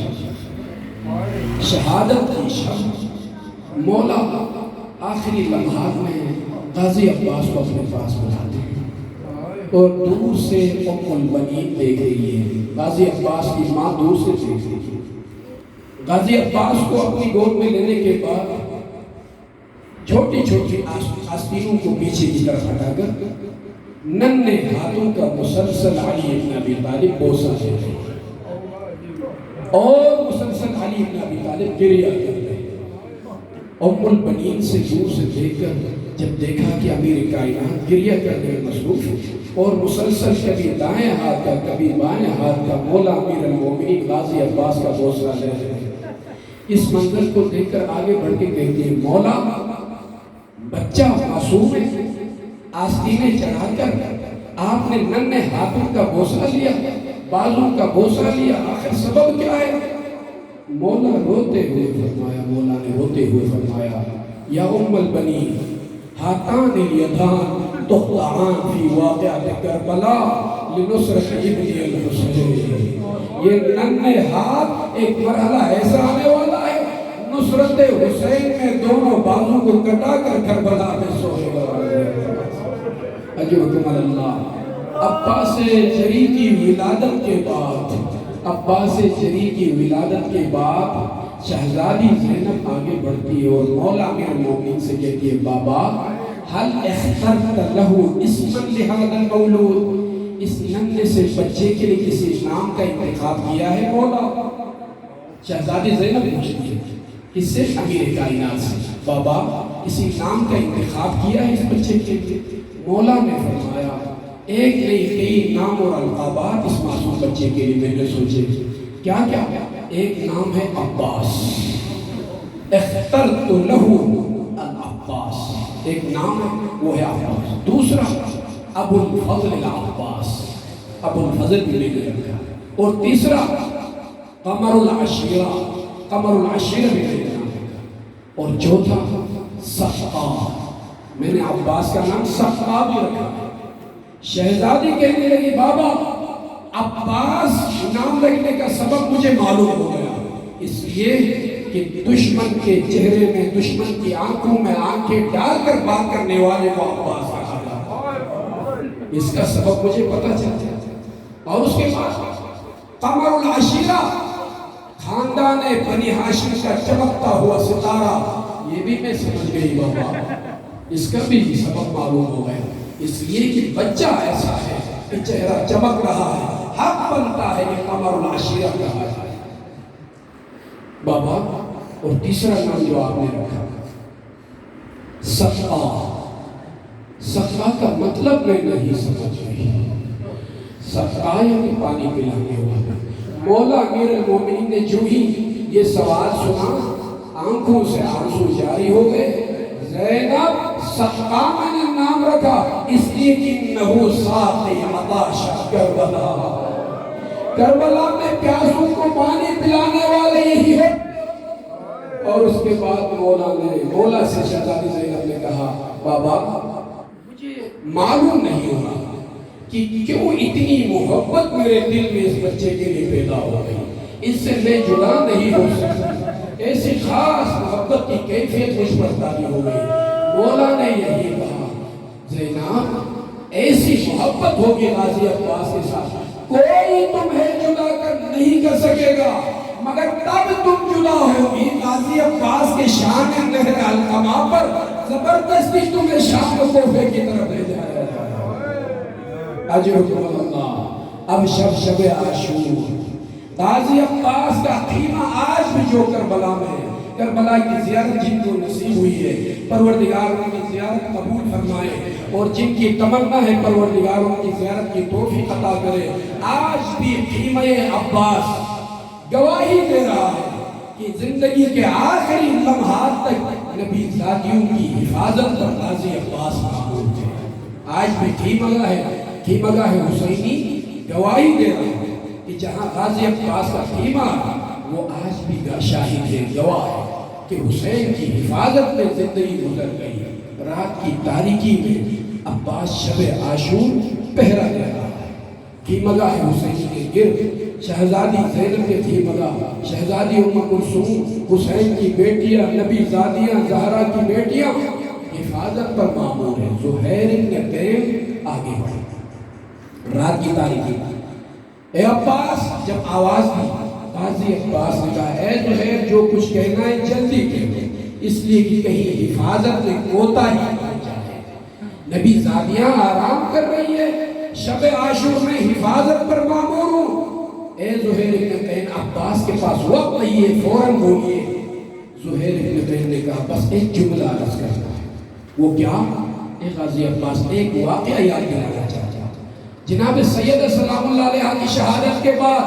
شہادت کی شب، مولا آخری لمحات میں غازی عباس کو اپنے پاس بلاتے ہیں اور دور سے ام البنین دیکھ رہی ہے۔ غازی عباس کی ماں دور سے دیکھ رہی ہے۔ غازی عباس کو اپنی گود میں لینے کے بعد چھوٹی چھوٹی آستینوں کو پیچھے کی طرف ہٹا کر ننھے ہاتھوں کا مسلسل علی ابن ابی طالب بوسہ دے رہے ہیں اور مسلسل علی ابن ابی طالب گریہ کر رہے ہیں۔ ام البنین سے دور سے دیکھ کر جب دیکھا کہ امیر کائنات گریہ کرنے میں مصروف اور مسلسل کبھی دائیں ہاتھ کا کبھی بائیں ہاتھ کا مولا امیر المومنین غازی عباس کا بوسہ لے رہے ہیں، اس منظر کو دیکھ کر آگے بڑھ کے کہتے ہیں مولا بچہ معصوم ہے، آستینیں چڑھا کر آپ نے ننھے ہاتھوں کا بوسہ لیا، بازوں کا بوسہ لیا، آخر سبب کیا ہے؟ مولا روتے ہوئے فرمایا، مولا نے روتے ہوئے فرمایا یا ام البنین ہاتان الیدان تخضعان فی واقعۃ کربلا لنصرت ابن الحسین۔ یہ ننھے ہاتھ ایک مرحلہ ایسا آنے والا ہے، نصرت حسین میں دونوں بازوں کو کٹا کر کربلا میں سوئے گا۔ اجرکم اللہ۔ عباس جری کی ولادت کے بعد عباس جری کی ولادت کے بعد شہزادی زینب آگے بڑھتی ہے اور مولا امیر المومنین سے کہتی ہے بابا حل اخترت لہو اسما لہذا المولود، اس ننھے سے بچے کے لیے کسی نام کا انتخاب کیا ہے مولا؟ شہزادی زینب پوچھتی ہے اس سے امیر کائنات سے بابا کسی نام کا انتخاب کیا ہے اس بچے کے لیے؟ مولا نے فرمایا ایک نہیں کئی نام اور القابات اس معصوم بچے کے لیے میں نے سوچے۔ کیا کیا؟ ایک نام ہے عباس، اخترت لہو العباس، ایک نام ہے وہ ہے عباس۔ دوسرا ابو الفضل العباس، ابو الفضل بھی میں نے رکھا، اور تیسرا قمر العشیرہ، قمر العشیرہ بھی میں نے رکھا، اور چوتھا سقا، میں نے عباس کا نام سقا بھی رکھا۔ شہزادی کہنے لگی بابا عباس نام رکھنے کا سبب مجھے معلوم ہو گیا، اس لیے کہ دشمن کے چہرے میں دشمن کی آنکھوں میں آنکھیں ڈال کر بات کرنے والے کو عباس کہا جاتا ہے، اس کا سبب مجھے پتا چلتا ہے۔ اور اس کے بعد قمر العشیرہ، خاندان بنی ہاشم کا چمکتا ہوا ستارہ، یہ بھی میں سمجھ گئی بابا، اس کا بھی سبب معلوم ہو گیا، اس لیے کہ بچہ ایسا ہے کہ چہرہ چمک رہا ہے، حق بنتا ہے کہ قمر العشیرہ کہا جائے بابا۔ اور تیسرا نام جو آپ نے رکھا سقا، سقا کا مطلب میں نہیں سمجھ رہی، سقا یعنی پانی پلانے والا۔ مولا امیر المومنین نے جو ہی یہ سوال سنا آنکھوں سے آنسو جاری ہو گئے۔ زینب سقا میں نے نام رکھا اس لیے کہ انہو ساقی عطاش کربلا، کربلا میں پیاسوں کو پانی پلانے والے یہی ہے۔ اور اس کے بعد مولا سے شہزادی زینب نے کہا بابا مجھے معلوم نہیں ہو رہا کہ کیوں اتنی محبت میرے دل میں اس بچے کے لیے پیدا ہو گئی، اس سے میں جدا نہیں ہو سکتا، ایسی خاص محبت کی کیفیت مجھ پر تاری ہو گئی۔ مولا نے یہی کہا زینب ایسی محبت ہوگی غازی عباس کے ساتھ کوئی تمہیں جدا نہیں کر سکے گا، مگر تب تم جدا ہوگی غازی عباس کے شان نہر القما پر زبردستی تمہیں شام کوفے کی طرف لے جایا جائے۔ اجرکم اللہ۔ اب شب عاشور، غازی عباس کا خیمہ آج بھی جو کربلا میں ہے، کربلا کی زیارت جن کو نصیب ہوئی ہے پروردگار ان کی زیارت قبول فرمائے، اور جن کی تمنا ہے پروردگار ان کی زیارت کی توفیق عطا کرے۔ آج بھی خیمہ عباس گواہی دے رہا ہے کہ زندگی کے آخری لمحات تک نبی زادیوں کی حفاظت پر غازی عباس معمول تھے۔ آج بھی ٹھیمگاہ حسینی گواہی دے رہا ہے کہ جہاں غازی عباس کا خیمہ وہ آج بھی شاہد ہے، گواہ ہے کہ حسین کی حفاظت میں زندگی گزر گئی۔ رات کی تاریکی میں عباس شب عاشور پہرا دے رہا ہے۔ خیمگاہ حسینی کے گرد شہزادی زینب کے خیمگاہ، شہزادی ام کلثوم، حسین کی بیٹیاں، نبی زادیاں، زہرا کی بیٹیاں حفاظت پر مامور ہیں۔ زہیر ابن تیم آگے بڑھے رات کی تاریکی میں، اے عباس، جب آواز دی غازی عباس نے کہا اے زہیر جو کچھ کہنا ہے جلدی کہو، اس لیے کہ کہیں حفاظت میں کوتاہی نہ جائے۔ نبی زادیاں آرام کر رہی ہے، شب عاشور میں حفاظت پر مامور ہوں۔ اے زہیر ابن تیم، عباس کے پاس وقت نہیں ہے، فوراً بولیے۔ زہیر ابن تیم نے کہا بس ایک جملہ عرض کرنا ہے۔ وہ کیا؟ اے غازی عباس، ایک واقعہ یاد دلانا چاہتا ہوں۔ جناب سید سلام اللہ علیہ کی شہادت کے بعد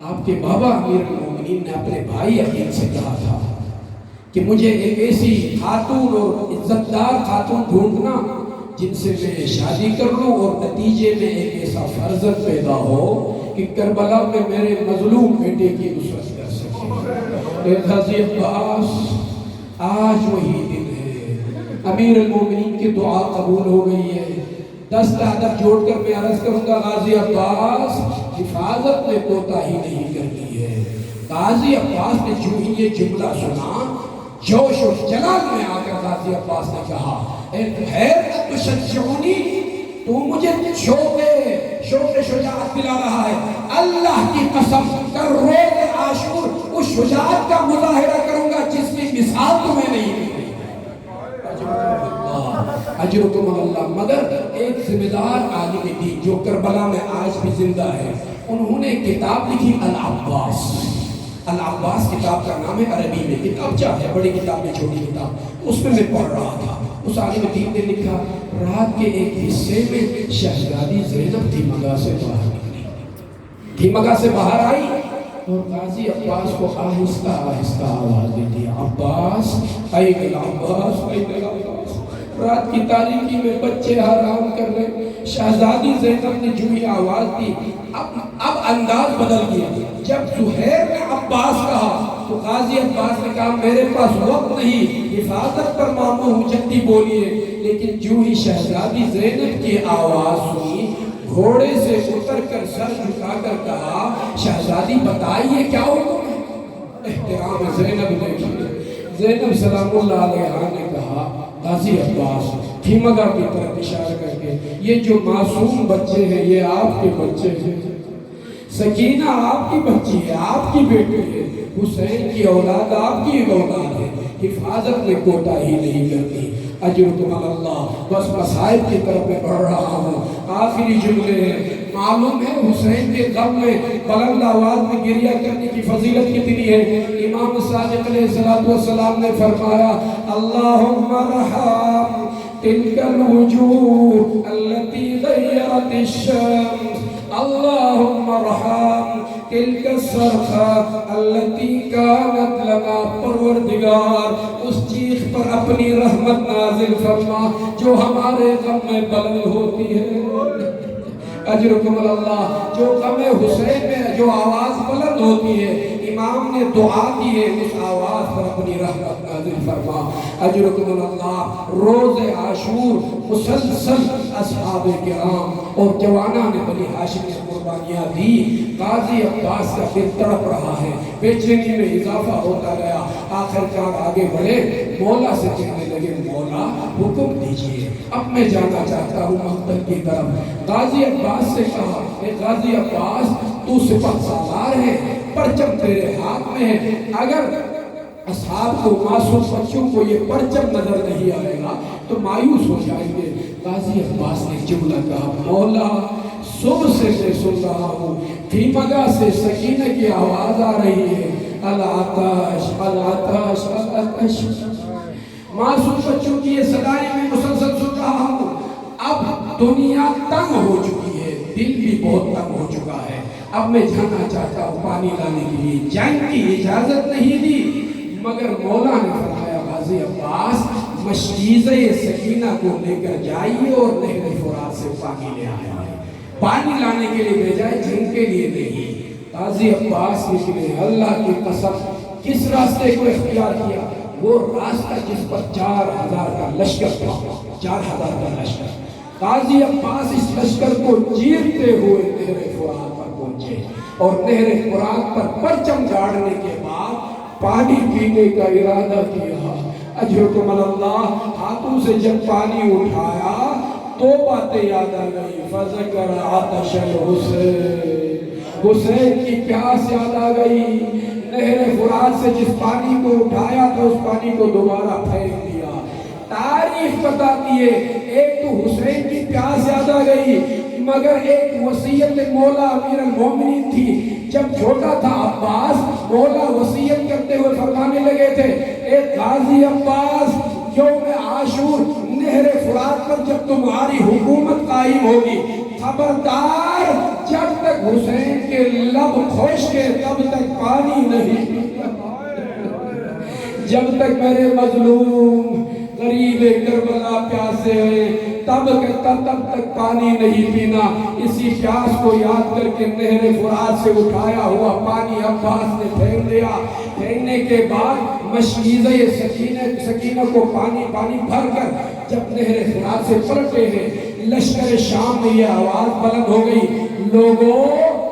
آپ کے بابا امیر المومنین نے اپنے بھائی عقیل سے کہا تھا کہ مجھے ایک ایسی خاتون اور عزتدار خاتون ڈھونڈنا جن سے میں شادی کر لوں اور نتیجے میں ایک ایسا فرزند پیدا ہو کہ کربلا میں میرے مظلوم بیٹے کی نصرت کر سکے۔ اے غازی عباس، آج وہی دن ہے، امیر المومنین کی دعا قبول ہو گئی ہے۔ دست ادب جوڑ کر میں عرض کروں گا غازی عباس، حفاظت میں کوتاہی نہیں کرنی ہے۔ غازی عباس نے جو ہی یہ جملہ سنا، جوش و جلال میں آ کر غازی عباس نے کہا اے زہیر تشجعنی، تو مجھے شوق شجاعت دلا رہا ہے۔ اللہ کی قسم کر روز عاشور اس شجاعت کا مظاہرہ کروں گا جس کی مثال تمہیں نہیں ملی۔ اجرکم اللہ۔ مگر ایک ذمہ دار عالم دین جو کربلا میں آج بھی زندہ ہے، انہوں نے کتاب لکھی العباس۔ العباس کتاب کا نام ہے، عربی میں کتاب چاہے بڑی کتاب میں چھوٹی کتاب، اس میں پڑھ رہا تھا۔ اس عالم دین نے لکھا رات کے ایک حصے میں شہزادی زینب خیمگاہ سے باہر نکلی، خیمگاہ سے باہر آئی اور غازی عباس کو آہستہ آہستہ آواز دیتی ہے عباس، این العباس، این العباس۔ رات کی تاریکی میں بچے آرام کر رہے، شہزادی زینب نے جو ہی آواز دی اب انداز بدل گیا۔ جب زہیر نے عباس کہا تو غازی عباس نے کہا میرے پاس وقت نہیں، حفاظت پر مامور ہوں، جلدی بولیے۔ لیکن جو ہی شہزادی زینب کی آواز سنی، گھوڑے سے اتر کر سر جھکا کر کہا شہزادی بتائیے کیا حکم ہے؟ احترام زینب دیکھیے، زینب سلام اللہ علیہ نے کہا غازی عباس خیمگاہ کی طرف اشارہ کر کے یہ جو معصوم بچے ہیں یہ آپ کے بچے ہیں، سکینہ آپ کی بچی ہے، آپ کی بیٹی ہے، حسین کی اولاد آپ کی اولاد ہے، حفاظت میں کوتاہی نہیں کرتی۔ اجرکم اللہ۔ بس مصائب کی طرف میں بڑھ رہا ہوں، آخری جملے ہیں۔ معلوم ہے حسین کے غم میں بلند آواز میں گریہ کرنے کی فضیلت کتنی ہے۔ امام صادق علیہ السلام نے فرمایا اللہم ارحم تلک الوجوہ التي غیرت الشمس، اللہم ارحم تلک الصرخہ التي کانت لنا، پروردگار اس چیخ پر اپنی رحمت نازل فرما جو ہمارے غم میں بلند ہوتی ہے۔ اجرکم اللہ۔ جو غم حسین میں جو آواز بلند ہوتی ہے، امام نے دعا کی ہے اس آواز پر اپنی رحمت نازل فرما۔ اجرکم اللہ۔ روز عاشور مسلسل اصحاب کرام اور جوانان بنی ہاشم نے قربانیاں دی۔ غازی عباس کا دل تڑپ رہا ہے، بے چینی میں اضافہ ہوتا گیا۔ آخر کار آگے بڑھے، مولا سے کہنے لگے مولا حکم دیجئے، اب میں جانا چاہتا ہوں مقتل کی طرف۔ غازی عباس سے کہا اے غازی عباس تو سپہ سالار ہے، پرچم تیرے ہاتھ میں ہے، اگر اصحاب کو معصوم بچوں کو یہ پرچم نظر نہیں آئے گا تو مایوس ہو جائیں گے۔ غازی عباس نے جملہ کہا مولا صبح سے میں سن رہا ہوں، خیمگاہ سے سکینہ کی آواز آ رہی ہے العطش العطش العطش، معصوم بچوں کی یہ صدائیں میں مسلسل سن رہا ہوں۔ اب دنیا تنگ ہو چکی ہے، دل بھی بہت تنگ ہو چکا ہے، اب میں جانا چاہتا ہوں پانی لانے کے لیے. جنگ کی اجازت نہیں دی مگر مولا نے فرمایا غازی عباس مشکیزہ سکینہ کو لے کر جائیے اور نہر فرات سے پانی لے آئے. پانی لانے کے لیے بھیجا ہے, جنگ کے لیے نہیں. غازی عباس نکلے. اللہ کی قسم کس راستے کو اختیار کیا؟ وہ راستہ جس پر 4000 کا لشکر تھا, 4000 کا لشکر. غازی عباس اس لشکر کو چیرتے ہوئے نہر فرات پر پہنچے اور نہر فرات پر پرچم گاڑنے کے بعد پانی پینے کا ارادہ کیا. اجرکم اللہ, ہاتھوں سے جب پانی اٹھایا تو باتیں یاد آ گئی. فذکر عطش الحسین, حسین کی پیاس یاد آ گئی. نہر فرات سے جس پانی کو اٹھایا تھا اس پانی کو دوبارہ پھینک دیا. تاریخ بتاتی ہے ایک تو حسین کی پیاس یاد آ گئی مگر ایک وصیت مولا امیر المومنین تھی. جب چھوٹا تھا عباس, مولا وصیت کرتے ہوئے فرمانے لگے تھے اے غازی عباس یوم عاشور نہر فرات پر جب تمہاری حکومت قائم ہوگی خبردار جب تک حسین کے لب خشک ہے تب تک پانی نہیں, جب تک میرے مظلوم غریب کربلا پیاسے ہیں تب تک پانی نہیں پینا. اسی پیاس کو یاد کر کے نہر فرات سے اٹھایا ہوا پانی عباس نے پھینک دیا. پھینکنے کے بعد مشکیزہ سکینہ کو پانی بھر کر جب نہر فرات سے پلٹے ہیں لشکر شام میں یہ آواز بلند ہو گئی, لوگوں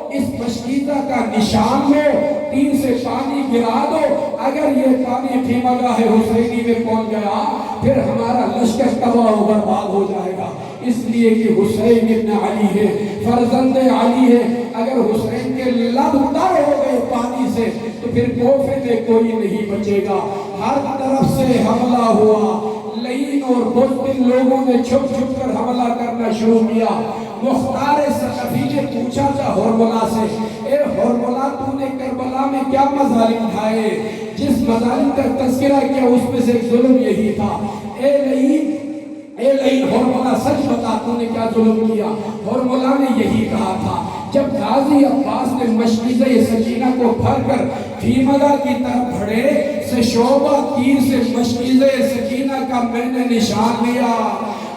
اس مشکیزہ کا نشان لو, تین سے پانی گرا دو. اگر یہ پانی فیمگاہ حسینی میں پہنچ گیا پھر ہمارا لشکر تباہ و برباد ہو جائے گا. اس لیے کہ حسین ابن علی ہے, فرزند علی ہے. اگر حسین کے لب تر ہو گئے پانی سے تو پھر کوفے میں کوئی نہیں بچے گا. ہر طرف سے حملہ ہوا. لعین اور بزدل لوگوں نے چھپ کر حملہ کرنا شروع کیا. مختار ثقفی نے پوچھا تھا ہرملا سے, اے ہرملا تو نے کربلا میں کیا مظالم ڈھائے؟ جس مظالم کا تذکرہ کیا اس میں سے ایک ظلم یہی تھا. اے لعین ہرملا سچ بتا تو نے کیا ظلم کیا؟ ہرملا نے یہی کہا تھا جب غازی عباس نے مشکیزہ سکینہ کو بھر کر بھیمگا کی طرف بڑھے سے شعبہ تیر سے مشکیزہ سکینہ کا میں نے نشان لیا.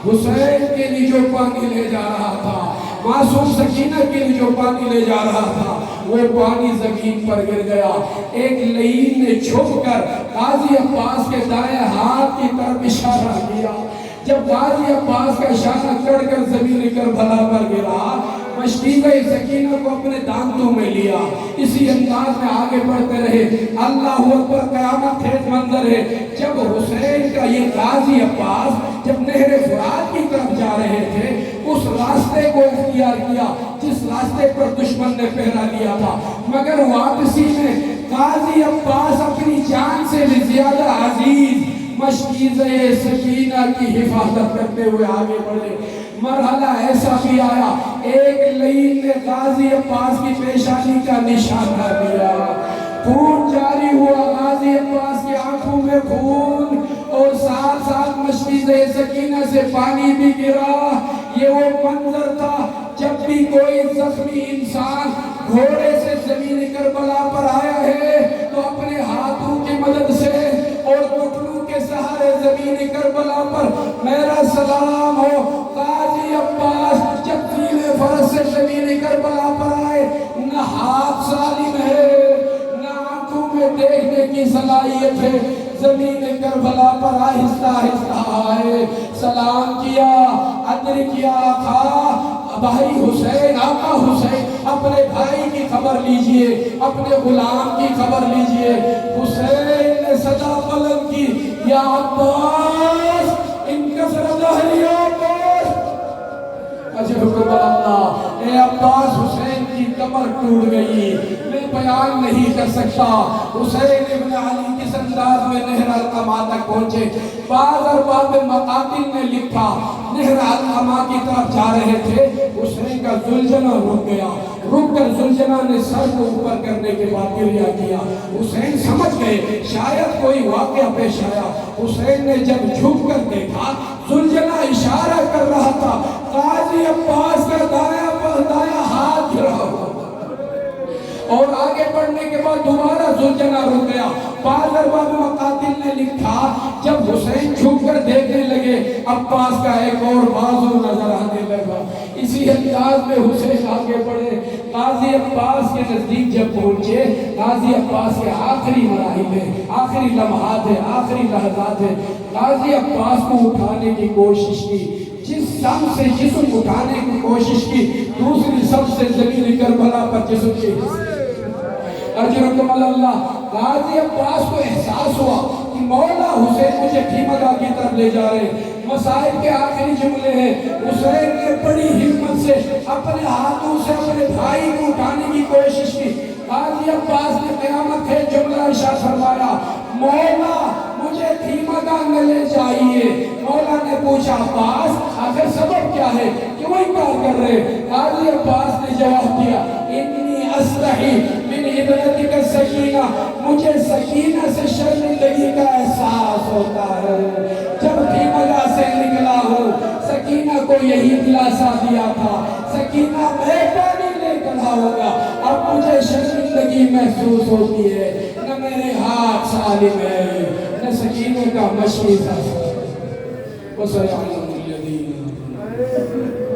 حسین کے لیے جو پانی لے جا رہا تھا, معصوم سکینہ کے لیے جو پانی لے جا رہا تھا, وہ پانی زمین پر گر گیا. ایک لعین نے چھپ کر غازی عباس کے دائیں ہاتھ کی طرف اشارہ کیا. جب غازی عباس کا اشارہ کر زمین کربلا پر گرا, مشکیزہ سکینہ کو اپنے دانتوں میں لیا. اسی انداز میں آگے بڑھتے رہے. اللہ اکبر, قیامت خیز منظر ہے. جب حسین کا یہ غازی عباس جب نہر فرات کی طرف جا رہے تھے اس راستے کو اختیار کیا جس راستے پر دشمن نے پہرا لیا تھا, مگر واپسی میں غازی عباس اپنی جان سے بھی زیادہ عزیز مشکیزہ سکینہ کی حفاظت کرتے ہوئے آگے بڑھے. مرحلہ ایسا بھی آیا ایک لعین نے غازی عباس کی پیشانی کا نشانہ دیا, خون جاری ہوا, غازی عباس کی آنکھوں میں خون اور ساتھ ساتھ مشکیزہ سکینہ سے پانی بھی گرا. یہ وہ منظر تھا جب بھی کوئی زخمی انسان گھوڑے سے زمین کربلا پر آیا ہے تو اپنے ہاتھوں کی مدد سے اور گھٹنوں کے سہارے زمین کربلا پر میرا سلام ہو. غازی عباس جب تیر فرس سے زمین کربلا پر آئے, نہ ہاتھ سالم ہے نہ آنکھوں میں دیکھنے کی صلاحیت ہے. زمین کربلا پر آہستہ آہستہ آئے, سلام کیا, عطر کیا, آقا بھائی حسین, آقا حسین اپنے بھائی کی خبر لیجئے, اپنے غلام کی خبر لیجئے. حسین نے صدا بلند کی, یا عباس انکسر ظہری عباس. اجر حکم اللہ, اے عباس حسین کی کمر ٹوٹ گئی, میں بیان نہیں کر سکتا. حسین ابن علی کس انداز میں نہر القمہ تک پہنچے. بعض ارباب مقاتل نے لکھا نہر القمہ کی طرف جا رہے تھے, حسین کا زلجنہ رک گیا. رک کر زلجنہ نے سر کو اوپر کرنے کے بعد گریہ کیا. حسین سمجھ گئے شاید کوئی واقعہ پیش آیا. حسین نے جب جھک کر دیکھا زلجنہ اشارہ کر رہا تھا, غازی عباس کا دایاں ہاتھ گرا ہوا. بعد دوبارہ زلجنا رک گیا. بعض ارباب مقاتل نے لکھا جب حسین جھک کر دیکھنے لگے عباس کا ایک اور بازو نظر آنے لگا. اسی انداز میں حسین آگے بڑھے. غازی عباس کے نزدیک جب پہنچے، غازی عباس کے آخری مراحل ہیں، آخری لمحات ہیں، آخری لحظات ہیں. غازی عباس کو اٹھانے کی کوشش کی. جس سم سے جسم اٹھانے کی کوشش کی، دوسری سم سے زمین کربلا پر جسم کے حصے. اجرکم اللہ. غازی عباس کو احساس ہوا کہ مولا حسین مجھے ٹھیمگاہ کی طرف لے جا رہے ہیں. مصائب کے آخری جملے ہیں. حسین نے بڑی ہمت سے اپنے ہاتھوں سے اپنے بھائی کو اٹھانے کی کوشش کی. غازی عباس نے قیامت ہے جملہ ارشاد فرمایا، مولا مجھے ٹھیمگاہ میں لے جائیے. مولا نے پوچھا عباس آخر سبب کیا ہے، کیوں انکار کر رہے؟ غازی عباس نے جواب دیا، انی استحی من ابنتک سکینہ، مجھے سکینہ سے شرمندگی کا احساس ہوتا ہے. جب ٹھیمگاہ سے نکلا ہوں سکینہ کو یہی دلاسا دیا تھا، سکینہ میں پانی لے کر آؤں گا. اب مجھے شرمندگی محسوس ہوتی ہے، نہ میرے ہاتھ سالم ہے نہ سکینہ کا مشی سا. وَسَيَعْلَمُ الَّذِينَ